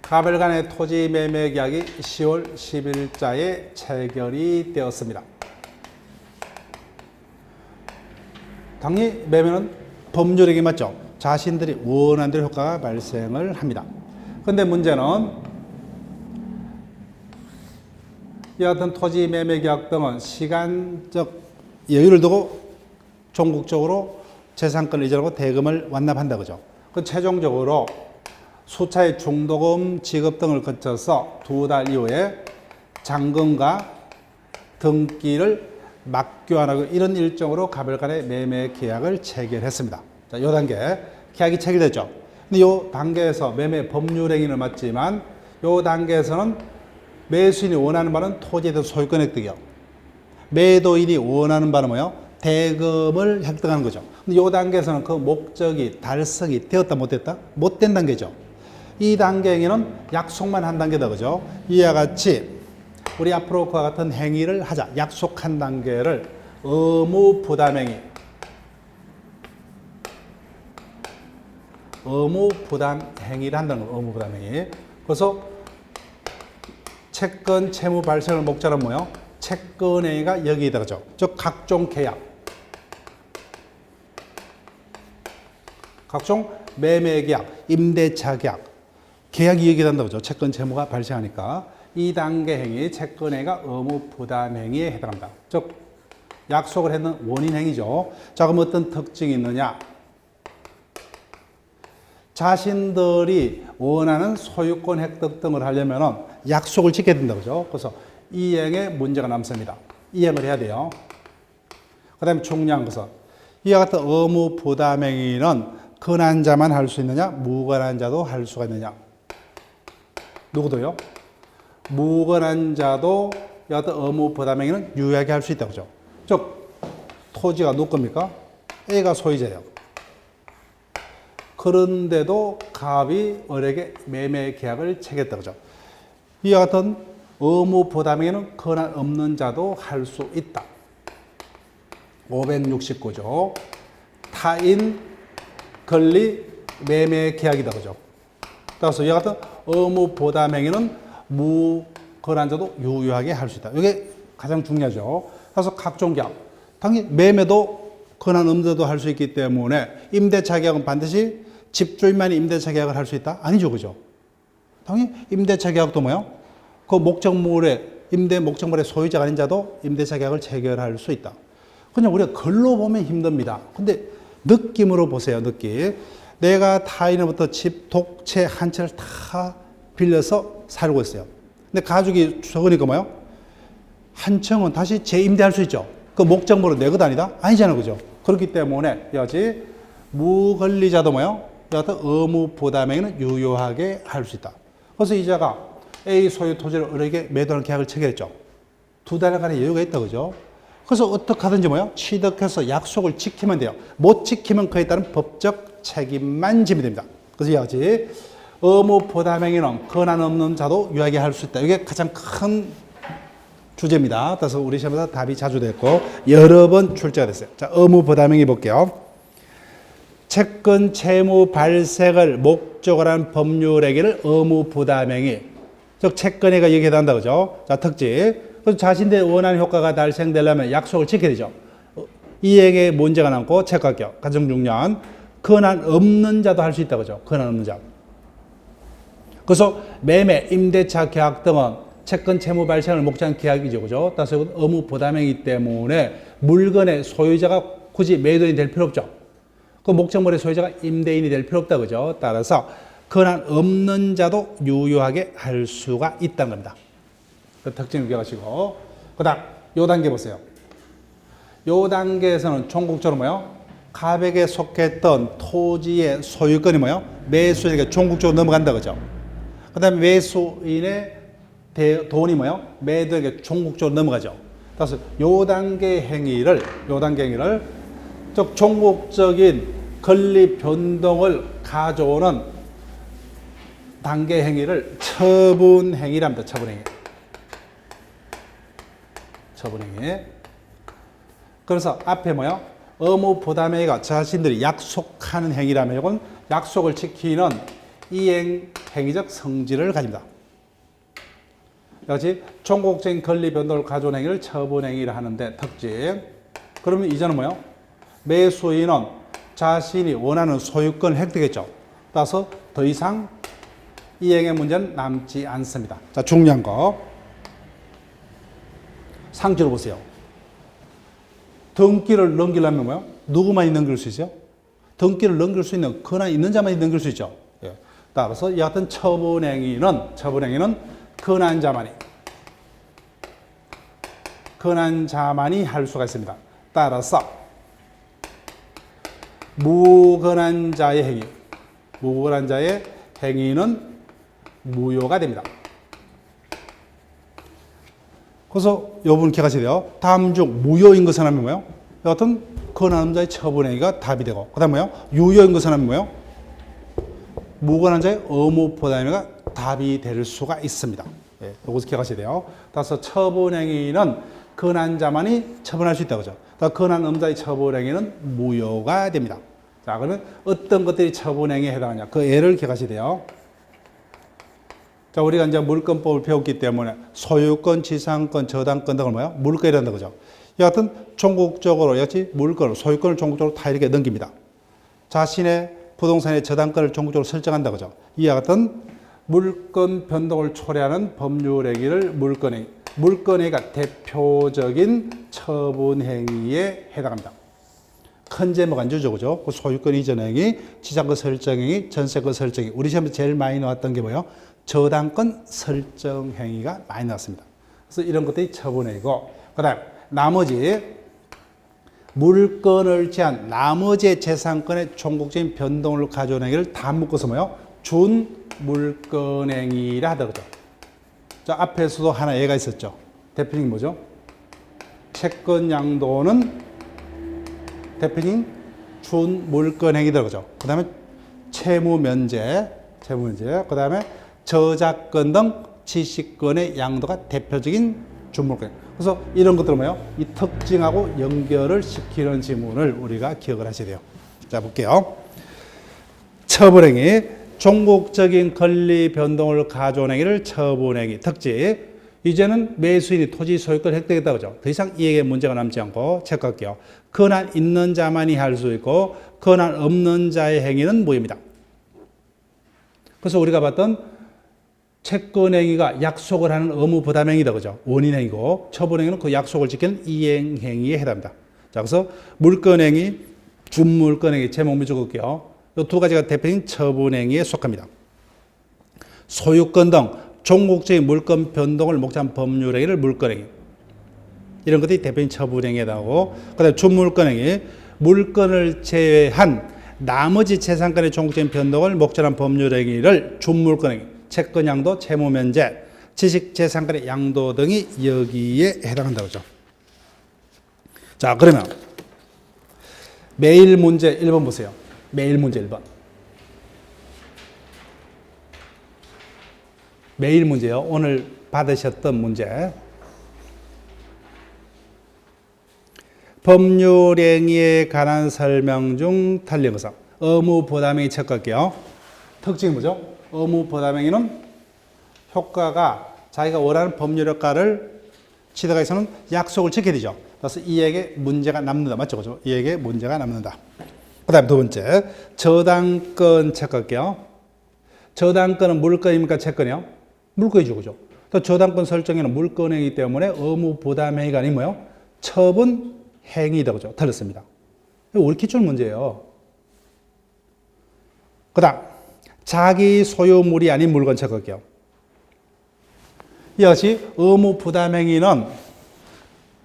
가별 간의 토지 매매 계약이 10월 10일자에 체결이 되었습니다. 당연히 매매는 법률행위 맞죠? 자신들이 원하는 대로 효과가 발생을 합니다. 그런데 문제는 이 같은 토지 매매 계약 등은 시간적 여유를 두고 종국적으로 재산권을 이전하고 대금을 완납한다, 그죠? 그 최종적으로 수차의 중도금 지급 등을 거쳐서 2달 이후에 잔금과 등기를 막교환하고 이런 일정으로 가별 간의 매매 계약을 체결했습니다. 자, 요 단계 계약이 체결됐죠. 근데 요 단계에서 매매 법률행위는 맞지만 요 단계에서는 매수인이 원하는 바는 토지에 대한 소유권 획득이요. 매도인이 원하는 바는 뭐예요? 대금을 획득하는 거죠. 근데 요 단계에서는 그 목적이 달성이 되었다 못됐다? 못된 단계죠. 이 단계 행위는 약속만 한 단계다, 그죠? 이와 같이 우리 앞으로 그와 같은 행위를 하자. 약속한 단계를 의무 부담행위. 의무 부담행위를 한다는 거예요. 의무 부담행위. 그래서 채권 채무 발생을 목적으로 뭐예요? 채권행위가 여기다, 그죠? 즉 각종 계약. 각종 매매 계약, 임대차 계약. 계약이 여기다 한다고 그죠? 채권 채무가 발생하니까. 이 단계 행위, 채권행위가 의무 부담 행위에 해당합니다. 즉 약속을 했는 원인 행위죠. 자, 그럼 어떤 특징이 있느냐? 자신들이 원하는 소유권 획득 등을 하려면 약속을 지켜야 된다, 그죠? 그래서 이행에 문제가 남습니다. 이행을 해야 돼요. 그 다음에 중요한 것은 이와 같은 의무 부담 행위는 권한 자만 할 수 있느냐? 무권한 자도 할 수가 있느냐? 누구도요? 무권한 자도 여하튼 의무 부담 행위는 유효하게 할 수 있다, 그죠? 즉 토지가 누구 겁니까? A가 소유자예요. 그런데도 갑이 을에게 매매 계약을 체결했다, 그죠? 이와 같은 의무 부담 행위는 권한 없는 자도 할 수 있다. 569조 타인 권리 매매 계약이다, 그죠? 따라서 이와 같은 의무 부담 행위는 무권한자도 유효하게 할 수 있다. 이게 가장 중요하죠. 그래서 각종 계약, 당연히 매매도 권한 없는 자도 할 수 있기 때문에 임대차 계약은 반드시 집주인만이 임대차 계약을 할 수 있다? 아니죠, 그죠? 당연히 임대차 계약도 뭐요? 그 목적물의 임대 목적물의 소유자가 아닌 자도 임대차 계약을 체결할 수 있다. 그냥 우리가 글로 보면 힘듭니다. 근데 느낌으로 보세요, 느낌. 내가 타인으로부터 집, 독채 한 채를 다 빌려서 살고 있어요. 근데 가족이 적으니까 뭐요? 한 채는 다시 재임대할 수 있죠. 그 목적물은 내 것 아니다? 아니잖아요, 그죠? 그렇기 때문에 여지 무권리자도 뭐요? 여하튼 의무 부담행위는 유효하게 할 수 있다. 그래서 이자가 A 소유 토지를 을에게 매도하는 계약을 체결했죠. 2달간의 여유가 있다, 그죠? 그래서 어떻게 하든지 뭐요? 취득해서 약속을 지키면 돼요. 못 지키면 그에 따른 법적 책임만 지면 됩니다. 그래서 여지 의무 부담 행위는 권한 없는 자도 유효하게 할 수 있다. 이게 가장 큰 주제입니다. 그래서 우리 시험에서 답이 자주 됐고 여러 번 출제가 됐어요. 자, 의무 부담 행위 볼게요. 채권 채무 발생을 목적으로 한 법률 행위를 의무 부담 행위. 즉 채권행위가 여기에 해당한다 그죠? 자, 특징. 그래서 자신들의 원하는 효과가 달성되려면 약속을 지켜야 되죠. 이행에 문제가 남고 채권격 가장 중요한 권한 없는 자도 할 수 있다 그죠? 권한 없는 자. 그래서 매매, 임대차 계약 등은 채권 채무 발생을 목적한 계약이죠. 그죠? 따라서 의무 부담행위이기 때문에 물건의 소유자가 굳이 매도인이 될 필요 없죠. 그 목적물의 소유자가 임대인이 될 필요 없다. 그죠? 따라서 권한 없는 자도 유효하게 할 수가 있다는 겁니다. 그 특징을 기억하시고. 그 다음, 요 단계 보세요. 요 단계에서는 종국적으로 뭐요? 가백에 속했던 토지의 소유권이 뭐요? 매수인에게 종국적으로 넘어간다. 그죠? 그 다음에 매수인의 돈이 뭐요? 매도에게 종국적으로 넘어가죠. 따라서 요 단계 행위를 즉 종국적인 권리 변동을 가져오는 단계 행위를 처분 행위랍니다. 처분 행위. 그래서 앞에 뭐요? 의무 부담 행위가 자신들이 약속하는 행위라면 이건 약속을 지키는 이행 행위적 성질을 가집니다. 역시 종국적인 권리 변동을 가져온 행위를 처분 행위를 하는데 특징. 그러면 이제는 뭐요? 매수인은 자신이 원하는 소유권을 획득했죠. 따라서 더 이상 이행의 문제는 남지 않습니다. 자, 중요한 거. 상주로 보세요. 등기를 넘기려면 뭐요? 누구만이 넘길 수 있어요? 등기를 넘길 수 있는 권한이 있는 자만이 넘길 수 있죠. 예. 따라서 이 같은 처분행위는 권한자만이 할 수가 있습니다. 따라서 무권한자의 행위는 무효가 됩니다. 그래서 여러분 기억하셔야 돼요. 다음 중 무효인 것은 하면 뭐예요? 여하튼 권한자의 처분행위가 답이 되고 그 다음 뭐예요? 유효인 것은 하면 뭐예요? 무권한자의 의무부담행위가 답이 될 수가 있습니다. 예, 이것을 기억하셔야 돼요. 따라서 처분행위는 권한자만이 처분할 수 있다고 하죠. 권한 없자의 처분행위는 무효가 됩니다. 자, 그러면 어떤 것들이 처분행위에 해당하냐? 그 예를 기억하셔야 돼요. 자, 우리가 이제 물권법을 배웠기 때문에 소유권, 지상권, 저당권 등을 뭐야? 물권이란다 그죠? 여하튼 종국적으로 역시 물권을 소유권을 종국적으로 다 이렇게 넘깁니다. 자신의 부동산의 저당권을 종국적으로 설정한다 그죠? 이와 같은 물권 변동을 초래하는 법률 행위를 물권행위. 물권행위가 대표적인 처분행위에 해당합니다. 큰 제목 안 주죠, 그죠? 소유권 이전 행위, 지상권 설정 행위, 전세권 설정 행위. 우리 시험에 제일 많이 나왔던 게 뭐예요? 저당권 설정 행위가 많이 나왔습니다. 그래서 이런 것들이 처분행위고, 그다음 나머지 물건을 제한 나머지 재산권의 종국적인 변동을 가져오는 행위를 다 묶어서 뭐예요? 준물권행위라 하더라고요. 자, 앞에서도 하나 예가 있었죠. 대표적인 뭐죠? 채권 양도는 대표적인 준물권행위더라고요. 그 다음에 채무면제, 그 다음에 저작권 등 지식권의 양도가 대표적인 준물권. 그래서 이런 것들은 뭐예요? 이 특징하고 연결을 시키는 지문을 우리가 기억을 하셔야 돼요. 자, 볼게요. 처분행위, 종국적인 권리 변동을 가져온 행위를 처분행위. 특징. 이제는 매수인이 토지 소유권 획득했다고 하죠. 더 이상 이에게 문제가 남지 않고 체크할게요. 권한 있는 자만이 할 수 있고 권한 없는 자의 행위는 무효입니다. 그래서 우리가 봤던 채권행위가 약속을 하는 의무부담행위다 그죠? 원인행위고 처분행위는 그 약속을 지키는 이행행위에 해당합니다. 자, 그래서 물권행위, 준물권행위 제목 적을게요. 이 두 가지가 대표적인 처분행위에 속합니다. 소유권 등 종국적인 물권 변동을 목적한 법률행위를 물권행위. 이런 것들이 대표적인 처분행위에 해당하고, 그 다음에 준물권행위, 물권을 제외한 나머지 재산권의 종국적인 변동을 목적한 법률행위를 준물권행위, 채권 양도, 채무 면제, 지식 재산권의 양도 등이 여기에 해당한다고 하죠. 자, 그러면 매일 문제 1번 보세요. 매일 문제 1번. 매일 문제요. 오늘 받으셨던 문제. 법률행위에 관한 설명 중 틀린 것은 의무부담행위 체크할게요. 특징이 뭐죠? 의무부담행위는 효과가 자기가 원하는 법률 효과를 취득하기 위해서는 약속을 지켜야 되죠. 그래서 이에게 문제가 남는다. 맞죠? 그죠? 이에게 문제가 남는다. 그 다음 두 번째, 저당권 체크할게요. 저당권은 물건입니까? 채권이요? 물건이죠. 그죠? 또 저당권 설정에는 물건행위이기 때문에 의무 부담 행위가 아닌 뭐요? 처분 행위다. 그죠? 틀렸습니다. 이거 우리 기출 문제예요. 그 다음, 자기 소유물이 아닌 물건 체크할게요. 이것이 의무 부담 행위는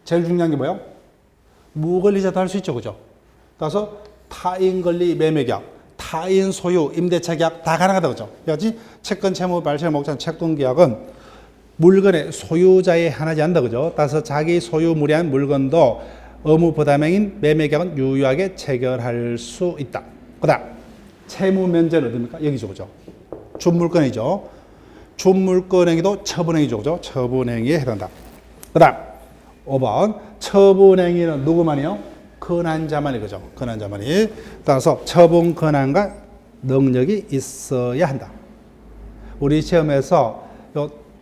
제일 중요한 게 뭐예요? 무권리자도 할 수 있죠. 그죠? 따라서 타인 권리 매매 계약, 타인 소유 임대차 계약 다 가능하다. 그죠? 이것이 채권 채무 발생을 목적한 채권 계약은 물건의 소유자에 한하지 않는다. 그죠? 따라서 자기 소유물이 아닌 물건도 의무 부담 행위인 매매 계약은 유효하게 체결할 수 있다. 그 다음, 채무 면제는 어딥니까? 여기죠. 그죠? 준물건이죠. 준물건행위도 처분행위죠. 그죠? 처분행위에 해당한다. 그 다음 5번 처분행위는 누구만이요? 권한자만이. 그죠? 권한자만이. 따라서 처분 권한과 능력이 있어야 한다. 우리 시험에서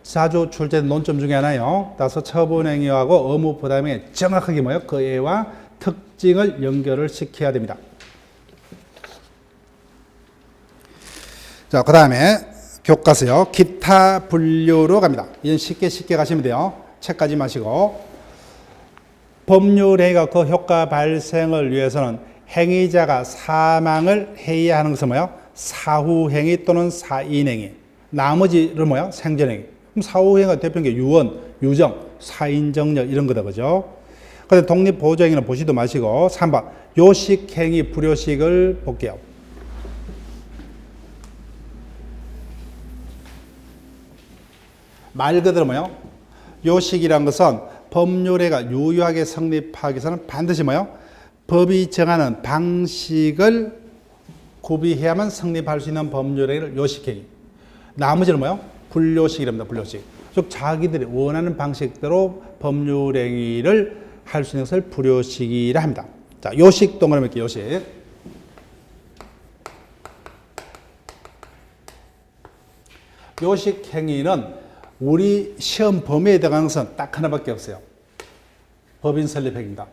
자주 출제된 논점 중에 하나요. 따라서 처분행위하고 의무부담행위 정확하게 뭐예요? 그 애와 특징을 연결을 시켜야 됩니다. 자, 그 다음에 교과서요. 기타 분류로 갑니다. 이건 쉽게 가시면 돼요. 책 가지 마시고. 법률행위가 그 효과 발생을 위해서는 행위자가 사망을 해야 하는 것은 뭐예요? 사후행위 또는 사인행위. 나머지는 뭐예요? 생전행위. 그럼 사후행위가 대표적인 게 유언, 유정, 사인정력 이런 거다. 그죠? 그런데 독립보조행위는 보시도 마시고 3번 요식행위, 불요식을 볼게요. 말 그대로 뭐요? 요식이란 것은 법률행위가 유효하게 성립하기 위해서는 반드시 뭐요? 법이 정하는 방식을 구비해야만 성립할 수 있는 법률행위를 요식행위. 나머지는 뭐요? 불요식이랍니다. 불요식. 즉 자기들이 원하는 방식대로 법률행위를 할 수 있는 것을 불요식이라 합니다. 자, 요식 동그라미 할게요. 요식. 요식 행위는 우리 시험 범위에 들어가는 것은 딱 하나밖에 없어요. 법인 설립 행위입니다.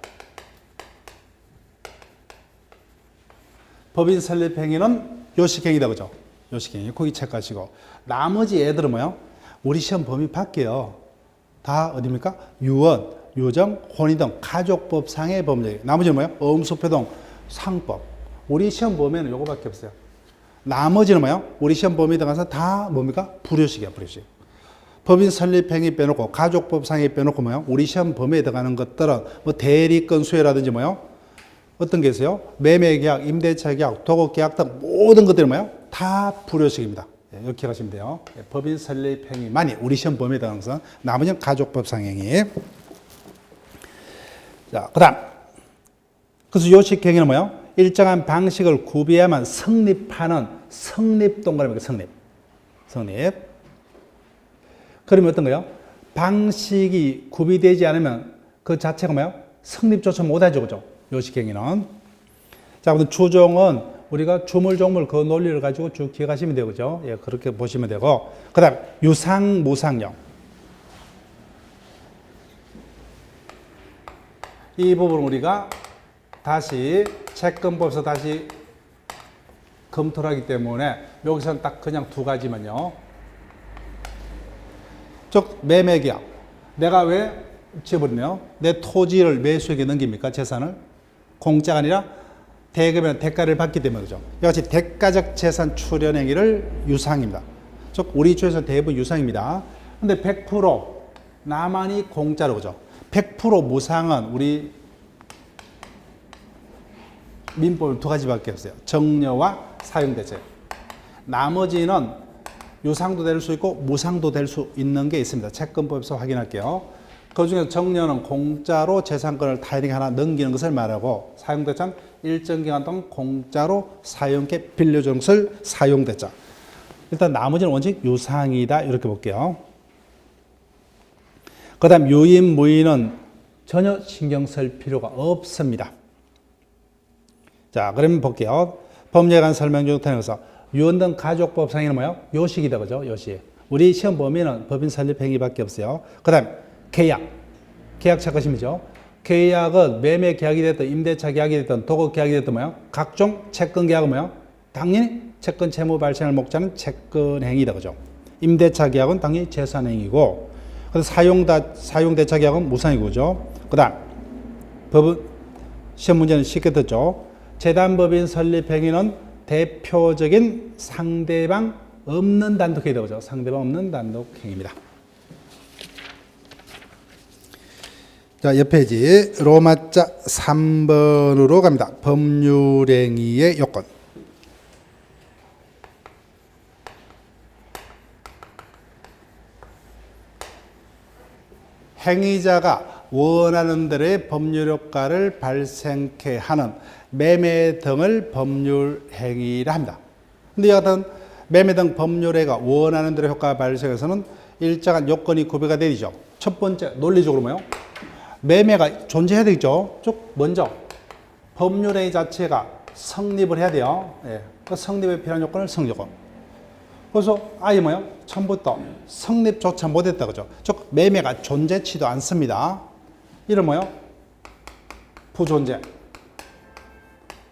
법인 설립 행위는 요식 행위다. 그죠? 요식 행위. 거기 체크하시고. 나머지 애들은 뭐요? 우리 시험 범위 밖에요. 다 어디입니까? 유언, 유정, 혼인 등 가족법상의 법률. 나머지는 뭐요? 음수표동, 상법. 우리 시험 범위에는 요거밖에 없어요. 나머지는 뭐요? 우리 시험 범위에 들어가서 다 뭡니까? 불요식이야. 불요식. 법인 설립행위 빼놓고 가족법상에 빼놓고 뭐요? 우리 시험 범위에 들어가는 것들은 뭐 대리권 수혜라든지 뭐요? 어떤 게 있어요? 매매계약, 임대차계약, 도급계약 등 모든 것들이 뭐요? 다 불요식입니다. 이렇게 하시면 돼요. 법인 설립행위만이 우리 시험 범위에 들어가는 것은 나머지는 가족법상행위. 자, 그 다음. 그래서 요식행위는 뭐요? 일정한 방식을 구비해야만 성립하는 성립 동그라미가 성립. 그러면 어떤 거요? 방식이 구비되지 않으면 그 자체가 뭐요? 성립조차 못하죠. 그죠? 요식행위는. 자, 그럼 주종은 우리가 주물종물 그 논리를 가지고 쭉 기억하시면 되고, 그죠? 예, 그렇게 보시면 되고. 그 다음, 유상, 무상령. 이 부분은 우리가 다시 채권법에서 다시 검토를 하기 때문에 여기서는 딱 그냥 두 가지만요. 즉 매매계약. 내가 왜 지어버리네요. 내 토지를 매수에게 넘깁니까? 재산을. 공짜가 아니라 대금이나 대가를 받기 때문에 그죠. 이같이 대가적 재산 출현 행위를 유상입니다. 즉 우리 주에서 대부분 유상입니다. 근데 100% 나만이 공짜로 그죠. 100% 무상은 우리 민법은 두 가지밖에 없어요. 정려와 사용대체. 나머지는 유상도 될 수 있고 무상도 될 수 있는 게 있습니다. 채권법에서 확인할게요. 그중에 정려는 공짜로 재산권을 타인에게 하나 넘기는 것을 말하고 사용대차는 일정 기간 동안 공짜로 사용権빌려주는 것을 사용대차. 일단 나머지는 원칙 유상이다. 이렇게 볼게요. 그 다음 유인, 무인은 전혀 신경 쓸 필요가 없습니다. 자, 그러면 볼게요. 법률에 관한 설명 중 통해서 유언 등 가족법상에는 뭐예요? 요식이다. 그죠? 요식. 우리 시험 범위는 법인 설립 행위밖에 없어요. 그 다음 계약. 계약차 것임이죠. 계약은 매매 계약이 됐든 임대차 계약이 됐든 도급 계약이 됐든 뭐요? 각종 채권 계약은 뭐요? 당연히 채권 채무 발생을 목적하는 채권 행위다. 그죠? 임대차 계약은 당연히 재산 행위고, 그래서 사용대차 계약은 무상이고, 그죠? 그 다음 법은 시험 문제는 쉽게 듣죠. 재단법인 설립 행위는 대표적인 상대방 없는 단독 행위다. 그죠? 상대방 없는 단독 행위입니다. 자, 옆 페이지 로마자 3번으로 갑니다. 법률행위의 요건. 행위자가 원하는 대로의 법률 효과를 발생케 하는 매매 등을 법률행위라 합니다. 근데 여하튼 매매 등 법률행위가 원하는 대로 효과 발생해서는 일정한 요건이 구비가 되죠. 첫 번째, 논리적으로 뭐요? 매매가 존재해야 되겠죠. 쭉 먼저 법률행위 자체가 성립을 해야 돼요. 예. 그 성립에 필요한 요건을 성립요건. 그래서 아예 뭐요? 처음부터 성립조차 못했다 그죠. 즉 매매가 존재치도 않습니다. 이런 뭐요? 부존재,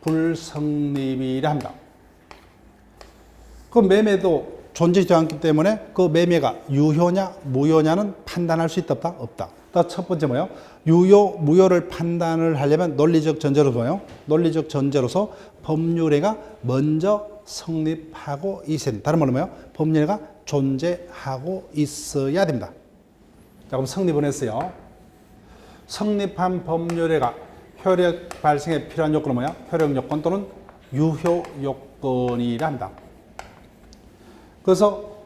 불성립이라 합니다. 그 매매도 존재하지 않기 때문에 그 매매가 유효냐 무효냐는 판단할 수 있다 없다? 없다. 첫 번째 뭐예요? 유효 무효를 판단을 하려면 논리적 전제로서 뭐예요? 논리적 전제로서 법률행위가 먼저 성립하고 있어야 됩니다. 다른 말로 뭐예요? 법률행위가 존재하고 있어야 됩니다. 자, 그럼 성립은 했어요. 성립한 법률행위가 효력 발생에 필요한 요건은 뭐야? 효력 요건 또는 유효 요건이라 합니다. 그래서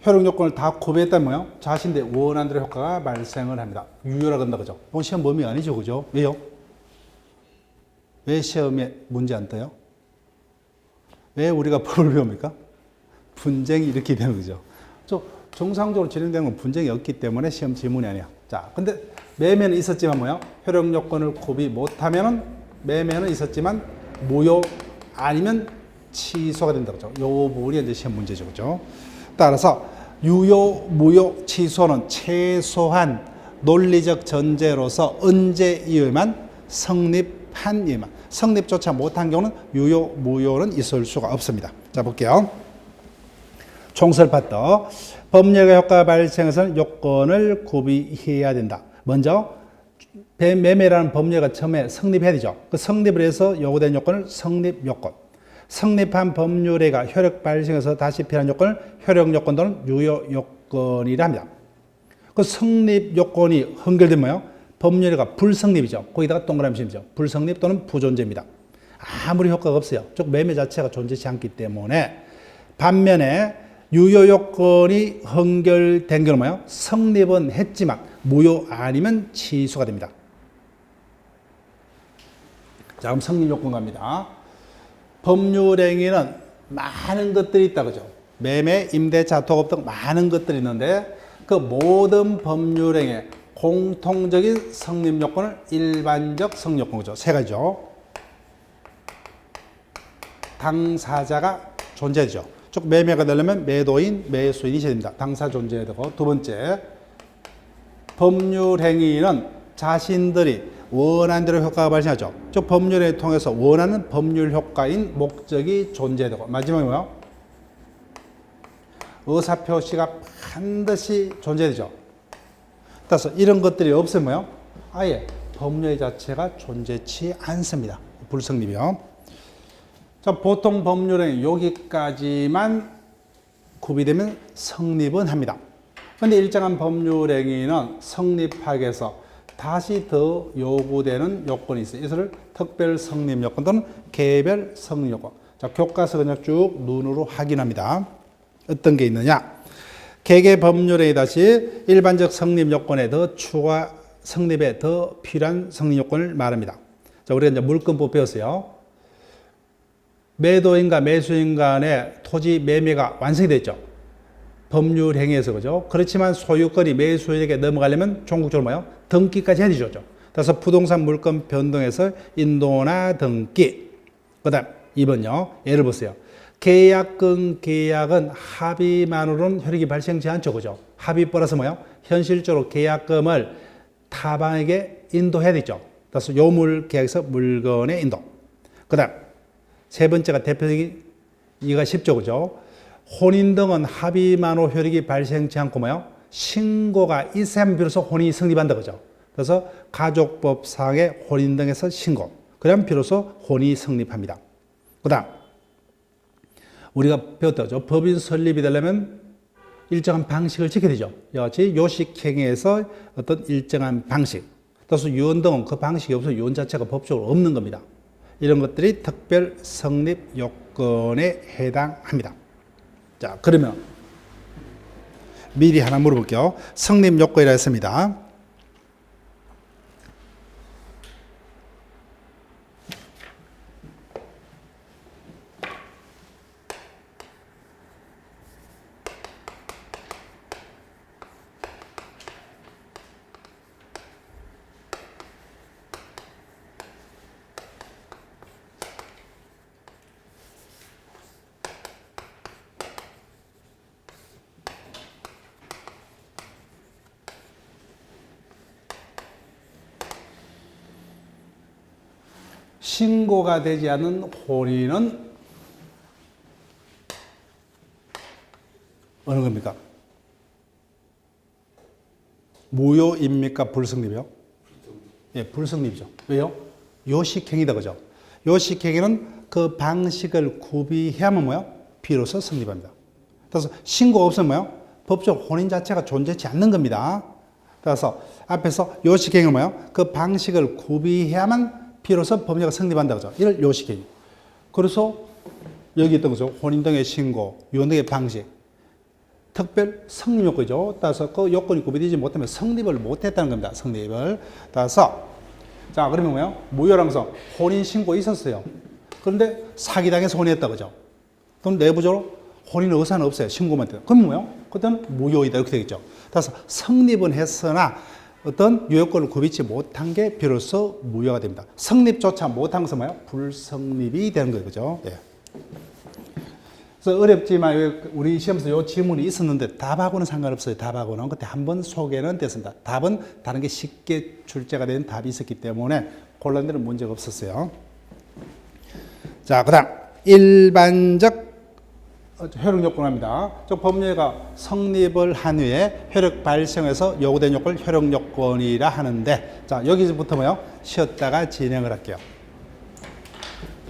효력 요건을 다 구비했다면 뭐요? 자신들의 원하는 대로 효과가 발생을 합니다. 유효라고 한다 그죠? 이건 시험 범위가 아니죠, 그죠? 왜요? 왜 시험에 문제 안 떠요? 왜 우리가 법을 배웁니까? 분쟁이 이렇게 되는 거죠. 정상적으로 진행되는 건 분쟁이 없기 때문에 시험 질문이 아니야. 자, 근데 매매는 있었지만 뭐요? 효력 요건을 구비 못하면은 매매는 있었지만 무효 아니면 취소가 된다 그죠? 요 부분이 이제 시험 문제죠, 그죠? 따라서 유효, 무효, 취소는 최소한 논리적 전제로서 언제 이유만 성립한 이유만. 성립조차 못한 경우는 유효, 무효는 있을 수가 없습니다. 자, 볼게요. 총설 파트. 법률의 효과 발생에서는 요건을 구비해야 된다. 먼저 매매라는 법률가 처음에 성립해야 되죠. 그 성립을 해서 요구된 요건을 성립 요건. 성립한 법률행위가 효력 발생해서 다시 필요한 요건을 효력 요건 또는 유효 요건이라 합니다. 그 성립 요건이 헌결되면 뭐예요? 법률행위가 불성립이죠. 거기다가 동그라미 심죠. 불성립 또는 부존재입니다. 아무리 효과가 없어요. 즉 매매 자체가 존재치 않기 때문에. 반면에 유효 요건이 헌결된 경우는 뭐예요? 성립은 했지만 무효 아니면 취소가 됩니다. 자, 그럼 성립 요건 갑니다. 법률행위는 많은 것들이 있다 그죠? 매매, 임대차, 도급 등 많은 것들이 있는데 그 모든 법률행위의 공통적인 성립 요건을 일반적 성립 요건 그죠? 세 가지죠. 당사자가 존재죠. 즉 매매가 되려면 매도인, 매수인이 있어야 됩니다. 당사 존재해야 되고. 두 번째, 법률행위는 자신들이 원하는 대로 효과가 발생하죠. 즉 법률을 통해서 원하는 법률 효과인 목적이 존재되고. 마지막에 뭐요? 의사표시가 반드시 존재되죠. 따라서 이런 것들이 없으면 뭐요? 아예 법률 자체가 존재치 않습니다. 불성립이요. 자, 보통 법률은 여기까지만 구비되면 성립은 합니다. 그런데 일정한 법률행위는 성립하기 위해서 다시 더 요구되는 요건이 있어요. 이것을 특별 성립 요건 또는 개별 성립 요건. 자, 교과서 그냥 쭉 눈으로 확인합니다. 어떤 게 있느냐? 개개 법률에 다시 일반적 성립 요건에 더 추가 성립에 더 필요한 성립 요건을 말합니다. 자, 우리가 이제 물권법 배웠어요. 매도인과 매수인 간의 토지 매매가 완성이 됐죠. 법률 행위에서 그죠. 그렇지만 소유권이 매수인에게 넘어가려면 종국적으로 뭐요? 등기까지 해야 되죠. 그래서 부동산 물권 변동에서 인도나 등기. 그 다음 2번요. 예를 보세요. 계약권 계약은 합의만으로는 효력이 발생하지 않죠. 그죠? 합의 플러스 뭐요? 현실적으로 계약금을 타방에게 인도해야 되죠. 그래서 요물 계약에서 물건의 인도. 그 다음, 세 번째가 대표적인 이해가 쉽죠. 그죠? 혼인 등은 합의만으로 효력이 발생하지 않고 뭐요? 신고가 있어야만 비로소 혼인이 성립한다. 그죠? 그래서 가족법상의 혼인 등에서 신고. 그러면 비로소 혼인이 성립합니다. 그 다음, 우리가 배웠죠. 법인 설립이 되려면 일정한 방식을 지켜야 되죠. 이와 같이 요식행위에서 어떤 일정한 방식. 따라서 유언 등은 그 방식이 없어서 유언 자체가 법적으로 없는 겁니다. 이런 것들이 특별 성립 요건에 해당합니다. 자, 그러면 미리 하나 물어볼게요. 성립 요건이라 했습니다. 신고가 되지 않은 혼인은 어느 겁니까? 무효입니까? 불성립이요? 예, 불성립이죠. 왜요? 요식행위다, 그죠? 요식행위는 그 방식을 구비해야만 뭐요? 비로소 성립합니다. 그래서 신고가 없으면 뭐요? 법적 혼인 자체가 존재하지 않는 겁니다. 그래서 앞에서 요식행위는 뭐요? 그 방식을 구비해야만 비로소 법률가 성립한다, 그죠? 이걸 요식행위. 그래서 여기 있던 거죠. 혼인 등의 신고, 유언 등의 방식. 특별 성립 요건이죠. 따라서 그 요건이 구비되지 못하면 성립을 못했다는 겁니다. 성립을. 따라서 자, 그러면 뭐예요? 무효라면서 혼인 신고 있었어요. 그런데 사기당해서 혼인했다, 그죠? 그럼 내부적으로 혼인 의사는 없어요. 신고만 돼요. 그럼 뭐예요? 그때는 무효이다, 이렇게 되겠죠. 따라서 성립은 했으나 어떤 요건을 구비치 못한 게 비로소 무효가 됩니다. 성립조차 못한 것은 뭐예요? 불성립이 되는 거예요. 그죠? 예. 그래서 어렵지만 우리 시험에서 이 지문이 있었는데 답하고는 상관없어요. 답하고는. 그때 한번 소개는 됐습니다. 답은 다른 게 쉽게 출제가 된 답이 있었기 때문에 그런 데는 문제가 없었어요. 자, 그 다음 일반적 효력 요건입니다. 즉 법률가 성립을 한 후에 효력 발생해서 요구된 요건을 효력 요건이라 하는데, 자, 여기서부터 뭐요? 쉬었다가 진행을 할게요.